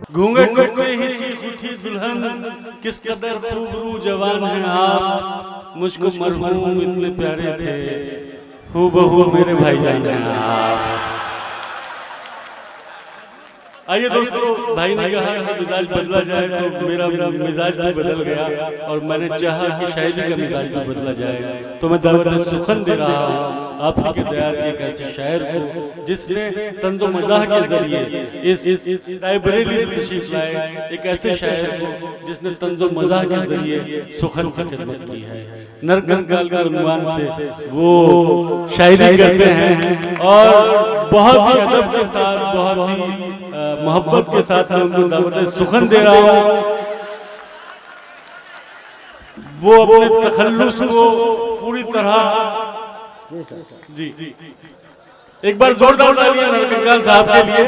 घूंघट टूटते ही चीख उठी दुल्हन, किस कदर खूबरू जवान हैं आप, मुझको मरहूम इतने प्यारे थे, हूबहू मेरे भाईजान हैं आप। आइए दोस्तों, भाई ने कहा कि मिजाज बदला जाए, तो मेरा मिजाज भी बदल गया और मैंने चाहा कि शायरी का मिजाज भी बदला जाए, तो मैं दावत सुखन दे रहा हूँ आप ही के दयार के एक ऐसे शायर को जिसने तंज़ो मज़ाह के जरिए इस लाइब्रेरी से तशरीफ लाए, एक ऐसे शायर को जिसने तंज़ो मज़ाह के जरिए सुखन की खिदमत की है। नरकंकाल के उन्वान से वो शायरी करते हैं और बहुत ही अदब के साथ, बहुत ही मोहब्बत के साथ मैं उनको दावत सुखन दे रहा हूँ। वो अपने तखल्लुस को पूरी तरह जी एक बार जोरदार तालियां नरकंकाल साहब के लिए।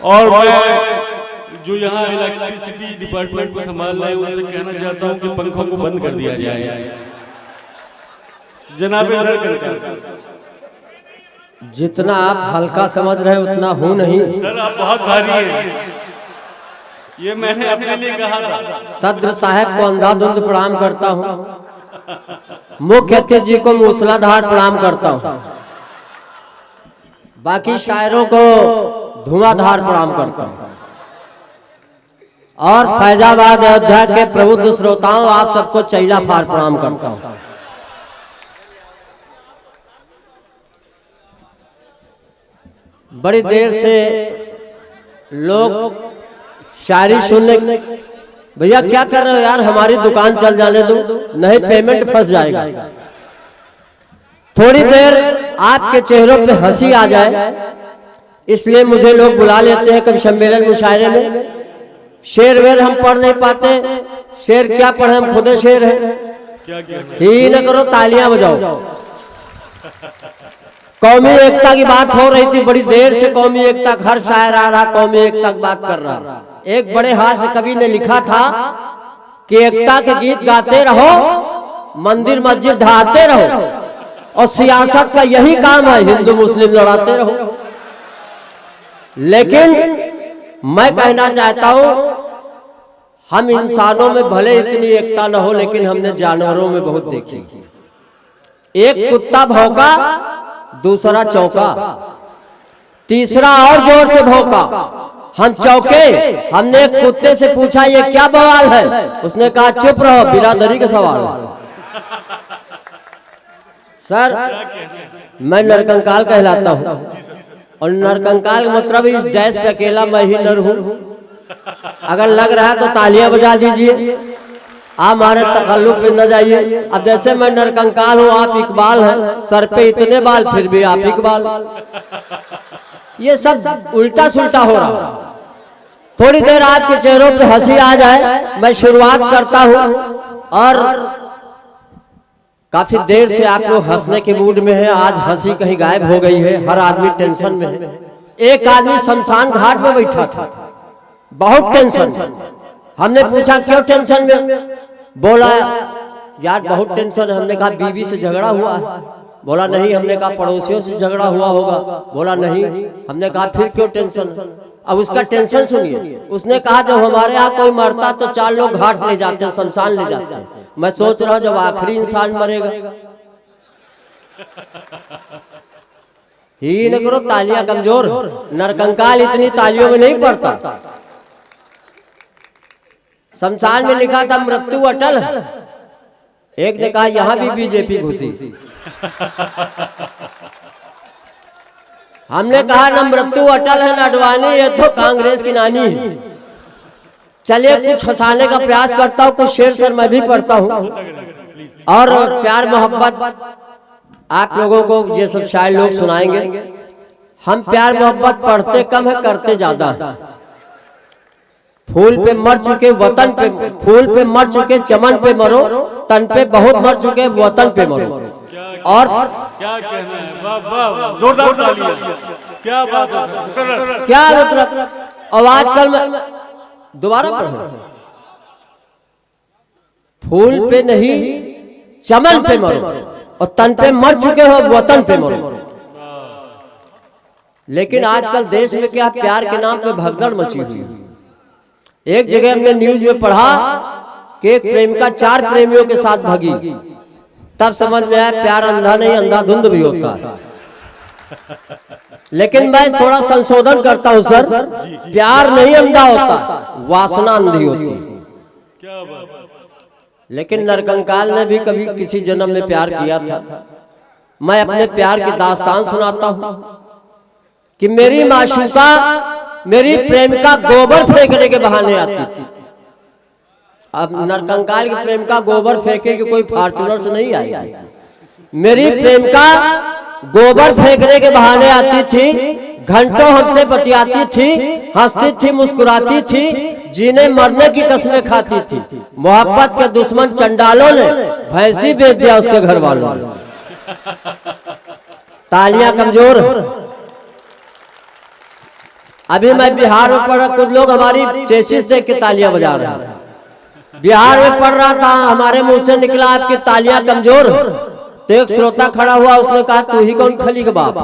और मैं जो यहाँ इलेक्ट्रिसिटी डिपार्टमेंट को संभाल रहे हैं उनसे कहना चाहता हूँ कि पंखों को बंद कर दिया जाए। जनाब नरकंकाल, जितना आप हल्का समझ रहे उतना हूं नहीं सर, आप बहुत भारी हैं, ये मैंने अपने लिए कहा था। सद्र साहब को अंधाधुंध प्रणाम करता हूं, मुख्य अतिथि जी को मूसलाधार प्रणाम करता हूं, बाकी शायरों को धुआंधार प्रणाम करता हूं, और फैजाबाद अयोध्या के प्रबुद्ध श्रोताओं आप सबको चैला फार प्रणाम करता हूं। बड़ी देर से लोग शायरी सुनने, भैया क्या कर रहे हो यार, हमारी दुकान चल जाने दो, नहीं पेमेंट फंस जाएगा। थोड़ी देर आपके चेहरों पे हंसी आ जाए, इसलिए मुझे लोग बुला लेते हैं कभी सम्मेलन मुशायरे में। शेर वेर हम पढ़ नहीं पाते, शेर क्या पढ़े, हम खुद शेर हैं। ही न करो, तालियां बजाओ। कौमी एकता की बात हो रही थी, बड़ी देर से कौमी एकता, हर शायर आ रहा कौमी एकता की बात कर रहा। एक बड़े हास्य कवि ने लिखा था कि एकता के गीत गाते रहो, मंदिर मस्जिद ढहाते रहो, और सियासत का यही काम है, हिंदू मुस्लिम लड़ाते रहो। लेकिन मैं कहना चाहता हूं, हम इंसानों में भले इतनी एकता न हो, लेकिन हमने जानवरों में बहुत देखी। एक कुत्ता भौंका, दूसरा चौंका, तीसरा और जोर से भौंका, हम चौंके। हमने एक कुत्ते से पूछा ये क्या बवाल है, उसने कहा चुप रहो, बिरादरी का सवाल है। सर, मैं नरकंकाल कहलाता हूँ, और नरकंकाल का मतलब इस डैश पे अकेला मैं ही नर हूँ। अगर लग रहा है तो तालियां बजा दीजिए, आप हमारे तकल्लुफ पे न जाइए। अब जैसे मैं नरकंकाल हूँ, आप इकबाल हैं, सर पे इतने बाल फिर भी आप इकबाल, ये सब उल्टा सुल्टा हो रहा। थोड़ी देर आपके चेहरों पे हंसी आ जाए, मैं शुरुआत करता हूँ। और काफी देर से आप लोग हंसने के मूड में हैं, आज हंसी कहीं गायब हो गई है, हर आदमी टेंशन में है। एक आदमी शमशान घाट में बैठा था, बहुत टेंशन। हमने पूछा क्यों टेंशन में, बोला यार बहुत टेंशन है। हमने कहा बीवी से झगड़ा हुआ है, बोला नहीं। हमने कहा पड़ोसियों से झगड़ा हुआ होगा, बोला नहीं। हमने कहा फिर क्यों टेंशन, अब उसका टेंशन सुनिए। उसने कहा जब हमारे यहाँ कोई मरता तो 4 लोग घाट ले जाते हैं, शमशान ले जाते हैं। मैं सोच रहा हूँ जब आखिरी इंसान मरेगा। ही न करो, तालियां कमजोर, नरकंकाल इतनी तालियों में नहीं पड़ता। शमशान में लिखा था मृत्यु अटल है, एक ने कहा यहां भी बीजेपी घुसी। हमने कहा न मृत्यु अटल है न अडवाणी, ये तो कांग्रेस की नानी है। चलिए कुछ हंसाने का प्रयास करता हूँ, कुछ शेर सर मैं भी पढ़ता हूँ, और प्यार मोहब्बत आप लोगों को ये सब शायर लोग सुनाएंगे। हम प्यार मोहब्बत पढ़ते कम है, करते ज्यादा। फूल पे मर चुके वतन पे, फूल पे मर चुके चमन पे मरो, तन पे बहुत मर चुके वतन पे मरो। और क्या कहना है, वाह वाह, जोरदार तालियां, क्या बात है, क्या मतलब। और आजकल मैं दोबारा पढ़ूं, फूल पे नहीं चमन पे मरो, और तन पे मर चुके हो वतन पे मरो। लेकिन आजकल देश में क्या प्यार के नाम पे भगदड़ मची हुई है। एक जगह हमने न्यूज में पढ़ा कि एक प्रेमिका 4 प्रेमियों के साथ भागी, तब समझ में आया प्यार अंधा नहीं अंधाधुंध भी होता है। लेकिन मैं थोड़ा संशोधन करता हूं सर, प्यार नहीं अंधा होता, वासना अंधी होती है। क्या बात है। लेकिन नरकंकाल ने भी कभी किसी जन्म में प्यार किया था। मैं अपने प्यार की दास्तान सुनाता हूं कि मेरी माशूका, मेरी प्रेमिका गोबर फेंकने के बहाने आती थी। अब नरकंकाल की प्रेमिका गोबर फेंके कि कोई फॉर्च्यूनर से नहीं आई। मेरी प्रेमिका गोबर फेंकने के बहाने आती थी, घंटों हमसे बतियाती थी, हंसती थी, मुस्कुराती थी, जीने मरने की कस्में खाती थी। मोहब्बत के दुश्मन चंडालों ने भैंसी बेच दिया उसके घर वालों ने। तालियां कमजोर। अभी मैं बिहार में पढ़ रहा, कुछ लोग हमारी चेसिस देख के तालियां बजा रहे हैं। बिहार में पढ़ रहा था, हमारे मुंह से निकला आपकी तालियां कमजोर। तो एक श्रोता खड़ा हुआ, उसने कहा तू ही कौन खली के बाप।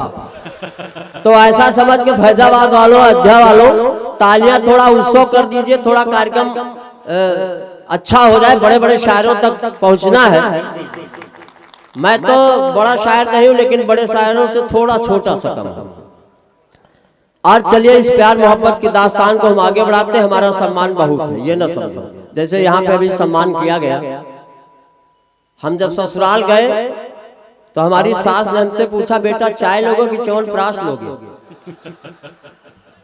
तो ऐसा समझ के फैजाबाद वालों, अयोध्या वालों, तालियां थोड़ा उत्सव कर दीजिए, थोड़ा कार्यक्रम अच्छा हो जाए, बड़े बड़े शायरों तक पहुंचना है। मैं तो बड़ा शायर नहीं हूं, लेकिन बड़े शायरों से थोड़ा छोटा सा कम। और चलिए इस प्यार मोहब्बत की दास्तान को हम आगे बढ़ाते हैं। हमारा सम्मान बहुत है, ये ना समझो। जैसे यहाँ पे अभी सम्मान किया गया, हम जब ससुराल गए तो हमारी सास ने हमसे पूछा बेटा चाय लोगे कि च्यवनप्राश लोगे।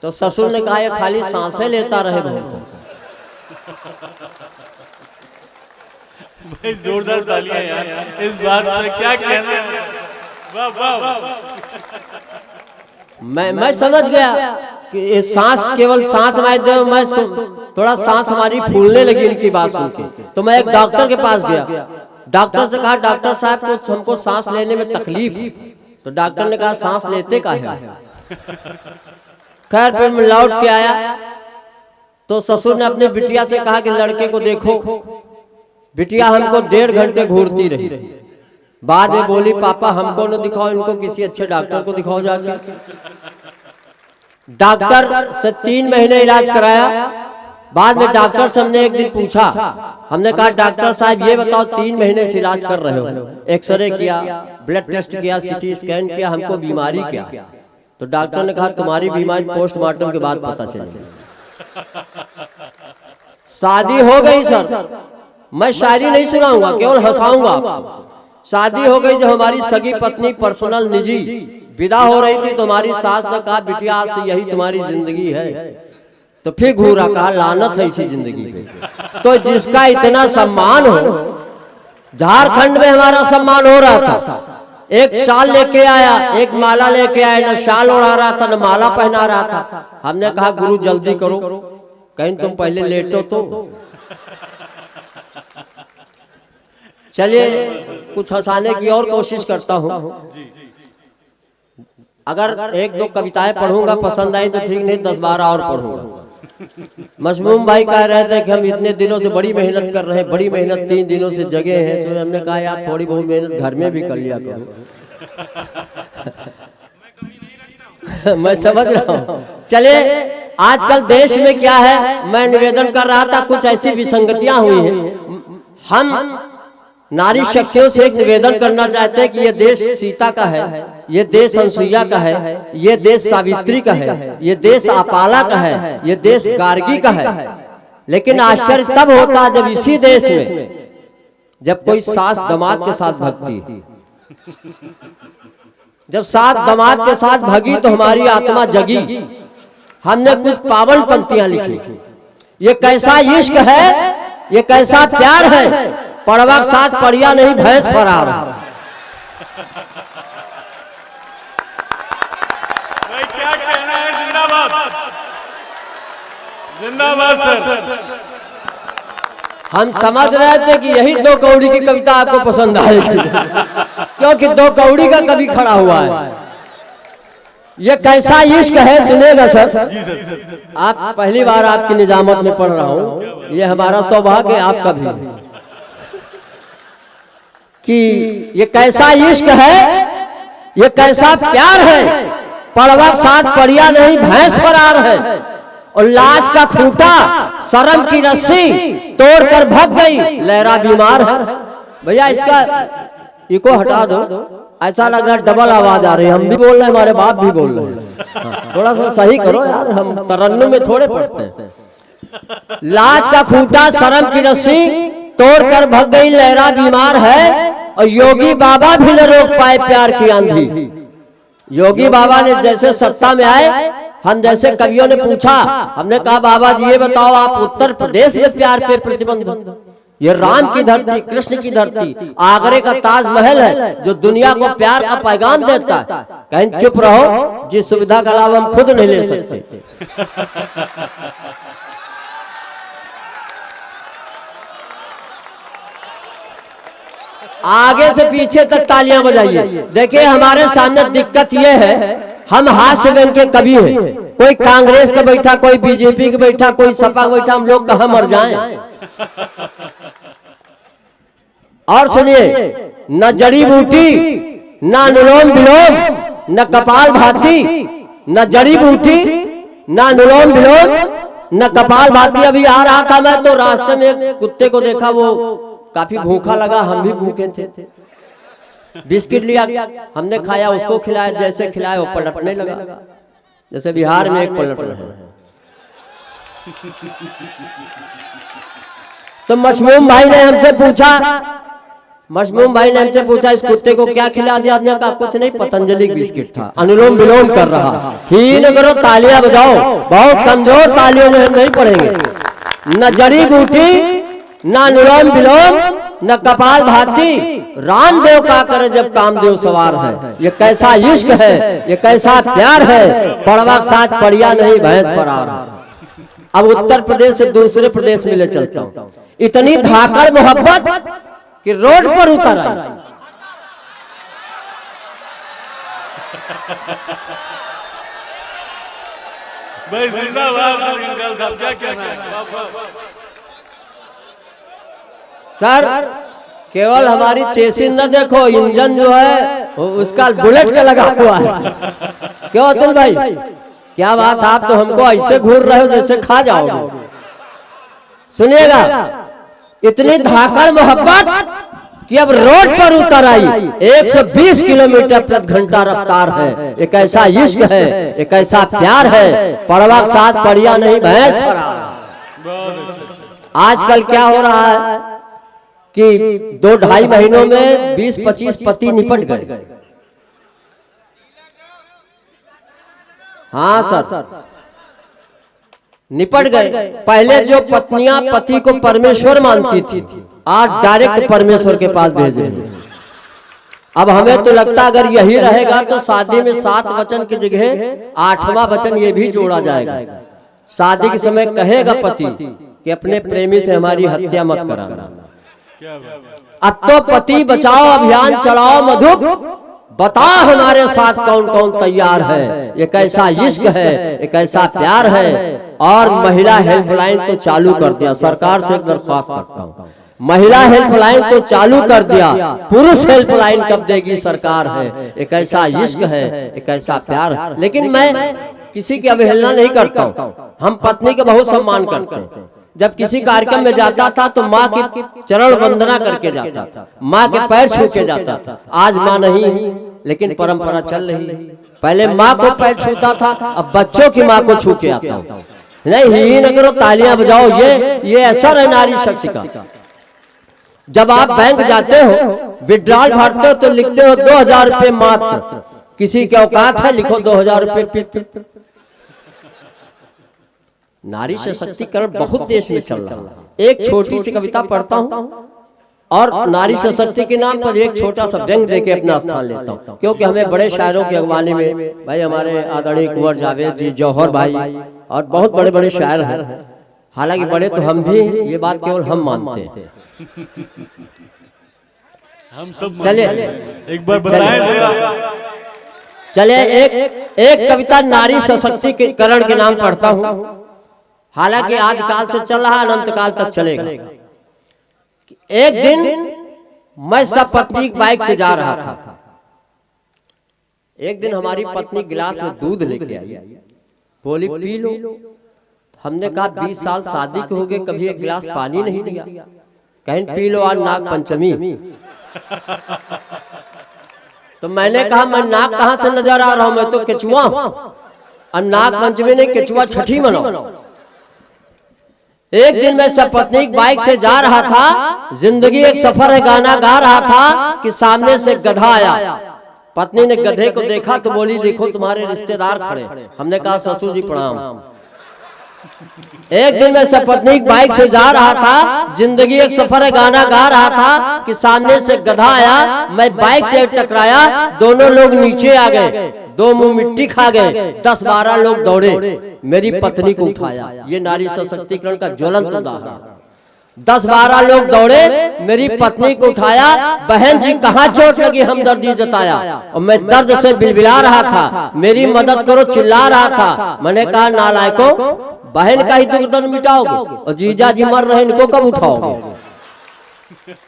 तो ससुर ने कहा ये खाली सांसें लेता रहे बहुत। भाई जोरदार तालियां यार, इस बात पे क्या कहना है। वाह वाह। मैं समझ गया कि ये सांस केवल सांस मैं थोड़ा सांस हमारी फूलने लगी इनकी बात सुन के। तो मैं एक डॉक्टर के पास गया, डॉक्टर से कहा डॉक्टर साहब कुछ हमको सांस लेने में तकलीफ। तो डॉक्टर ने कहा सांस लेते का है। खैर फिर मैं लौट के आया तो ससुर ने अपने बिटिया से कहा कि लड़के को देखो। बिटिया हमको 1.5 घंटे घूरती रही। बाद में बोली पापा हमको न दिखाओ, इनको किसी अच्छे डॉक्टर को दिखाओ जाके। डॉक्टर से 3 महीने इलाज कराया। बाद में डॉक्टर से हमने एक दिन पूछा, हमने कहा डॉक्टर साहब ये बताओ 3 महीने से इलाज कर रहे हो, एक्सरे किया, ब्लड टेस्ट किया, सीटी स्कैन किया, हमको बीमारी क्या। तो डॉक्टर ने कहा तुम्हारी बीमारी पोस्टमार्टम के बाद पता चलेगी। शादी हो गई सर, मैं शायरी नहीं सुनाऊंगा, केवल हंसाऊंगा आपको। शादी हो गई, जब हमारी सगी पत्नी पर्सनल निजी विदा हो रही थी तो हमारी सास ने कहा बिटिया आज से यही तुम्हारी जिंदगी है। तो फिर घूरा, कहा लानत है इसी जिंदगी पे। तो जिसका इतना सम्मान हो, झारखंड में हमारा सम्मान हो रहा था। एक शाल लेके आया, एक माला लेके आया, न शाल ओढ़ा रहा था न माला पहना रहा था। हमने कहा गुरु जल्दी करो, कहीं तुम पहले लेटो तो। चलिए कुछ हंसाने की और कोशिश करता हूँ। अगर 1-2 कविताएं पढ़ूंगा, पसंद आई तो ठीक, नहीं 10-12 और पढ़ूंगा। मशमूम भाई कह रहे थे कि हम इतने दिनों से बड़ी मेहनत कर रहे हैं, बड़ी मेहनत 3 दिनों से जगे हैं। तो हमने कहा यार थोड़ी बहुत मेहनत घर में भी कर लिया करो। मैं समझ रहा हूँ। चले आजकल देश में क्या है, मैं निवेदन कर रहा था, कुछ ऐसी विसंगतियां हुई हैं। हम नारी शक्तियों से एक निवेदन करना चाहते हैं कि ये देश सीता का है, ये देश अनसुईया का है, ये देश सावित्री का है, ये देश आपाला का है, ये देश गार्गी का है। लेकिन आश्चर्य तब होता जब इसी देश में जब कोई सास दामाद के साथ भगती है। जब सास दामाद के साथ भगी तो हमारी आत्मा जगी। हमने कुछ पावन पंक्तियां लिखी। ये कैसा इश्क है, ये कैसा प्यार है, पड़वा के साथ पड़िया नहीं भैंस फरार। भाई क्या कहना है, जिंदाबाद जिंदाबाद सर। हम समझ रहे थे कि यही 2 कौड़ी की कविता आपको पसंद आएगी, क्योंकि 2 कौड़ी का कवि खड़ा हुआ है। ये कैसा इश्क है, सुनेगा सर। जी सर। आप पहली बार आपकी निजामत में पढ़ रहा हूँ, ये हमारा सौभाग्य आपका भी कि ये कैसा इश्क है, ये कैसा प्यार है, पड़वा साथ पड़िया नहीं भैंस फरार है। और लाज का खूंटा शर्म की रस्सी तोड़कर भाग गई, लहरा बीमार है। भैया इसका इको हटा दो, ऐसा लग रहा है डबल आवाज आ रही है। हम भी बोल रहे हैं, हमारे बाप भी बोल रहे हैं। थोड़ा सा सही करो यार, हम तरन्नुम में थोड़े पढ़ते हैं। लाज का खूंटा शर्म की रस्सी तोड़कर भाग गई, लहरा बीमार है। और योगी बाबा भी न रोक पाए प्यार की आंधी। योगी बाबा ने जैसे सत्ता में आए, हम जैसे कवियों ने पूछा, हमने कहा बाबा जी ये बताओ आप उत्तर प्रदेश में प्यार पे प्रतिबंध, ये राम की धरती, कृष्ण की धरती, आगरे का ताजमहल है जो दुनिया को प्यार का पैगाम देता है। कहीं चुप रहो, जिस सुविधा का लाभ हम खुद नहीं ले सकते। आगे से पीछे तक तालियां बजाइए। देखिए हमारे सामने दिक्कत ये है, हम हास्य व्यंग के कवि हैं। कोई कांग्रेस का बैठा, कोई बीजेपी का बैठा, कोई सपा का बैठा, हम लोग कहां मर जाएं। और सुनिए, न जड़ी बूटी, न अनुलोम विलोम, न कपाल भाती, न जड़ी बूटी, न अनुलोम विलोम, न कपाल भाती। अभी आ रहा था मैं तो रास्ते में एक कुत्ते को देखा, वो काफी भूखा लगा, हम भी भूखे थे। बिस्किट लिया, हमने खाया, उसको खिलाया, जैसे खिलाया वो पलटने लगा, जैसे बिहार में एक पलट रहे हैं। तो मशमूम भाई ने हमसे इस कुत्ते को क्या खिला दिया? आपने कहा कुछ नहीं, पतंजलि बिस्किट था। अनुलोम विलोम कर रहा, ही न करो, तालियां बजाओ। बहुत कमजोर तालियों में हम नहीं पढ़ेंगे। न जड़ी बूटी, न अनुलोम विलोम, न कपाल भाती, रामदेव का करे जब कामदेव सवार है। ये कैसा इश्क है, ये कैसा प्यार है, पड़वा के साथ पड़िया नहीं भैंस फरार है। अब उत्तर प्रदेश से दूसरे प्रदेश में ले चलता हूँ। इतनी धाकड़ मोहब्बत कि रोड पर उतर आई। भाई जिंदाबाद अंकल साहब, क्या कहना है? सर केवल हमारी चेसिस न देखो, इंजन जो है उसका बुलेट का लगा हुआ है। क्यों अतुल भाई, क्या बात, आप तो हमको ऐसे घूर रहे हो जैसे खा जाओगे। सुनिएगा, इतनी धाकड़ मोहब्बत कि अब रोड पर उतर आई। 120 किलोमीटर प्रति घंटा रफ्तार है। एक ऐसा इश्क है, एक ऐसा प्यार है, पड़वा के साथ पड़िया नहीं भैंस फरार। आजकल क्या हो रहा है कि 2-2.5 महीनों में 20-25 पति निपट गए। हाँ सर, निपट गए। पहले जो पत्नियां पति को परमेश्वर मानती थी, आज डायरेक्ट परमेश्वर के पास भेज रही है। अब हमें तो लगता अगर यही रहेगा तो शादी में 7 वचन की जगह 8वां वचन ये भी जोड़ा जाएगा। शादी के समय कहेगा पति कि अपने प्रेमी से हमारी हत्या मत कराना। अब तो पति बचाओ अभियान चलाओ मधुप, बता हमारे साथ कौन कौन तैयार है। ये कैसा इश्क है, ये कैसा प्यार है। और महिला हेल्पलाइन तो चालू कर दिया। सरकार से एक दरख्वास्त करता हूँ, महिला हेल्पलाइन तो चालू कर दिया, पुरुष हेल्पलाइन कब देगी सरकार है। एक ऐसा इश्क है, एक ऐसा प्यार है। लेकिन मैं किसी की अवहेलना नहीं करता हूँ, हम पत्नी का बहुत सम्मान करते हैं। जब किसी कार्यक्रम में जाता था तो माँ की चरण वंदना करके जाता था, माँ के पैर छू के जाता था। आज माँ नहीं, लेकिन परंपरा चल रही है। पहले माँ को पैर छूता था, अब बच्चों की माँ को छू के आता हूँ। नहीं ही न करो, तालियां बजाओ। ये असर है नारी शक्ति का। जब आप बैंक जाते हो, विड्रॉल भरते हो तो लिखते हो 2000 रुपये मात्र। किसी के औकात है, लिखो 2000 रुपये। नारी सशक्तिकरण बहुत देश में चल रहा है। एक छोटी सी कविता पढ़ता हूँ और नारी सशक्ति के नाम पर एक छोटा सा व्यंग देके अपना स्थान लेता हूँ, क्योंकि हमें बड़े शायरों की अगवानी में भाई हमारे आदरणीय कुंवर जावेद जी, जौहर भाई और बहुत बड़े बड़े शायर हैं। हालांकि बड़े तो हम भी, ये बात केवल हम मानते हैं। हम सब चलिए एक बार बताएं। चलिए एक कविता नारी सशक्तिकरण के नाम पढ़ता हूँ। हालांकि आज काल से चल रहा, अनंत काल तक चलेगा। एक दिन मैं सपत्नीक बाइक से जा रहा था। एक दिन हमारी पत्नी गिलास में दूध लेके आई, बोली पी लो। हमने कहा 20 साल शादी के हो गए, कभी एक गिलास पानी नहीं दिया। कहीं पी लो आज नाग पंचमी। तो मैंने कहा मैं नाग कहाँ से नजर आ रहा हूं, मैं तो केचुआ हूं। और नाग पंचमी नहीं, केचुआ छठी मनाओ। एक दिन मैं सपत्नी बाइक से जा रहा था, जिंदगी एक सफर है गाना गा रहा था कि सामने से गधा आया। पत्नी ने गधे को देखा तो बोली देखो तुम्हारे रिश्तेदार खड़े। हमने कहा ससुर जी प्रणाम। एक दिन मैं सपत्नी बाइक से जा रहा था, जिंदगी एक सफर है गाना गा रहा था कि सामने से गधा आया। मैं बाइक से टकराया, दोनों लोग नीचे आ गए, दो मुंह मिट्टी खा गए। 10-12 लोग दौड़े, मेरी पत्नी को उठाया। ये नारी सशक्तिकरण का ज्वलंत उदाहरण। 10-12 लोग दौड़े, मेरी पत्नी को उठाया। बहन जी कहाँ चोट लगी, हमदर्दी जताया। और मैं दर्द से बिलबिला रहा था, मेरी मदद करो चिल्ला रहा था। मैंने कहा नालायको, बहन का ही दुख दर्द मिटाओगे और जीजा जी मर रहे, इनको कब उठाओगे।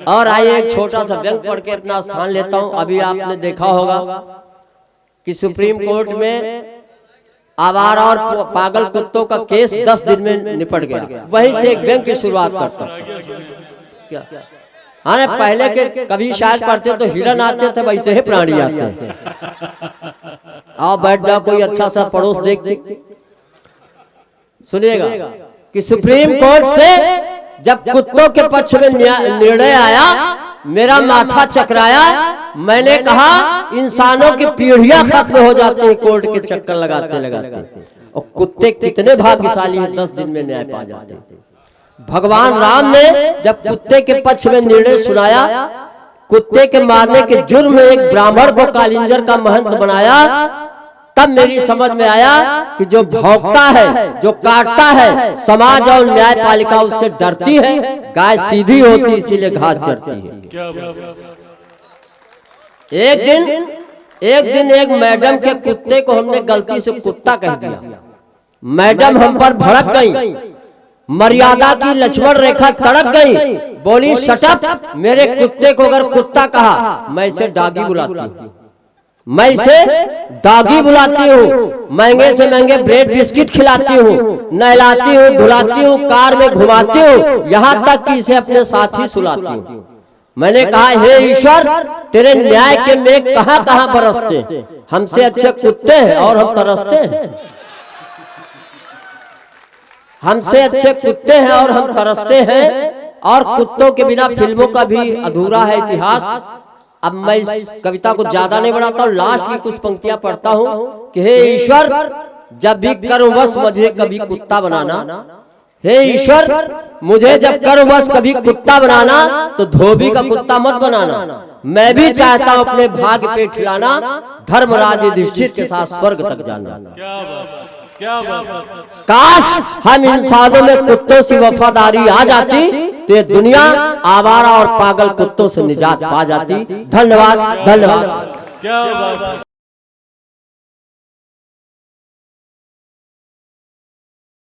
और आइए एक छोटा सा व्यंग पढ़ के अपना स्थान लेता हूं। अभी आपने देखा होगा कि सुप्रीम कोर्ट में आवारा और पागल कुत्तों का केस 10 दिन में निपट गया। वहीं से एक व्यंग की शुरुआत करता हूं। क्या अरे पहले के कभी शायद पढ़ते तो हिरन आते थे, वैसे ही प्राणी आते हैं। आओ बैठ जाओ, कोई अच्छा सा पड़ोस देख। सुनिएगा कि सुप्रीम कोर्ट से जब कुत्तों के पक्ष में निर्णय आया, मेरा माथा चकराया। मैंने कहा इंसानों की पीढ़ियां खत्म हो जाती हैं कोर्ट के चक्कर लगाते लगाते, और कुत्ते कितने भाग्यशाली हैं, 10 दिन में न्याय पा जाते हैं। भगवान राम ने जब कुत्ते के पक्ष में निर्णय सुनाया, कुत्ते के मारने के जुर्म में एक ब्राह्मण को कालिंजर का महंत बनाया, तब मेरी समझ में आया कि जो भौंकता है, जो काटता है, समाज और न्यायपालिका उससे डरती है। गाय सीधी होती इसीलिए घास चरती है। एक दिन एक मैडम के कुत्ते को हमने गलती से कुत्ता कह दिया। मैडम हम पर भड़क गई, मर्यादा की लक्ष्मण रेखा तड़क गई, बोली शटअप। मेरे कुत्ते को अगर कुत्ता कहा, मैं इसे डागी बुलाती हूँ, मैं इसे डागी बुलाती हूँ, महंगे से महंगे ब्रेड बिस्किट खिलाती हूँ, नहलाती हूँ, धुलाती हूँ, कार में घुमाती हूँ, यहाँ तक कि इसे अपने साथ ही सुलाती हूँ। मैंने कहा हे ईश्वर, तेरे न्याय के मेघ कहाँ कहाँ बरसते, हमसे अच्छे कुत्ते हैं और हम तरसते हैं। हमसे अच्छे कुत्ते हैं और हम तरसते हैं। और कुत्तों के बिना फिल्मों का भी अधूरा है इतिहास। अब मैं इस कविता को ज्यादा नहीं बढ़ाता हूँ, लास्ट की कुछ पंक्तियां पढ़ता हूँ कि हे ईश्वर, जब भी कर्मवश मुझे कभी कुत्ता बनाना, हे ईश्वर मुझे जब कर्मवश कभी कुत्ता बनाना, तो धोबी का कुत्ता मत बनाना। मैं भी चाहता हूँ अपने भाग्य पे ठिलाना, धर्मराज युधिष्ठिर के साथ स्वर्ग तक जाना। क्या बात। काश हम इंसानों में कुत्तों से वफादारी आ जाती, तो ये दुनिया आवारा और पागल कुत्तों से निजात पा जाती। धन्यवाद, धन्यवाद। क्या बात।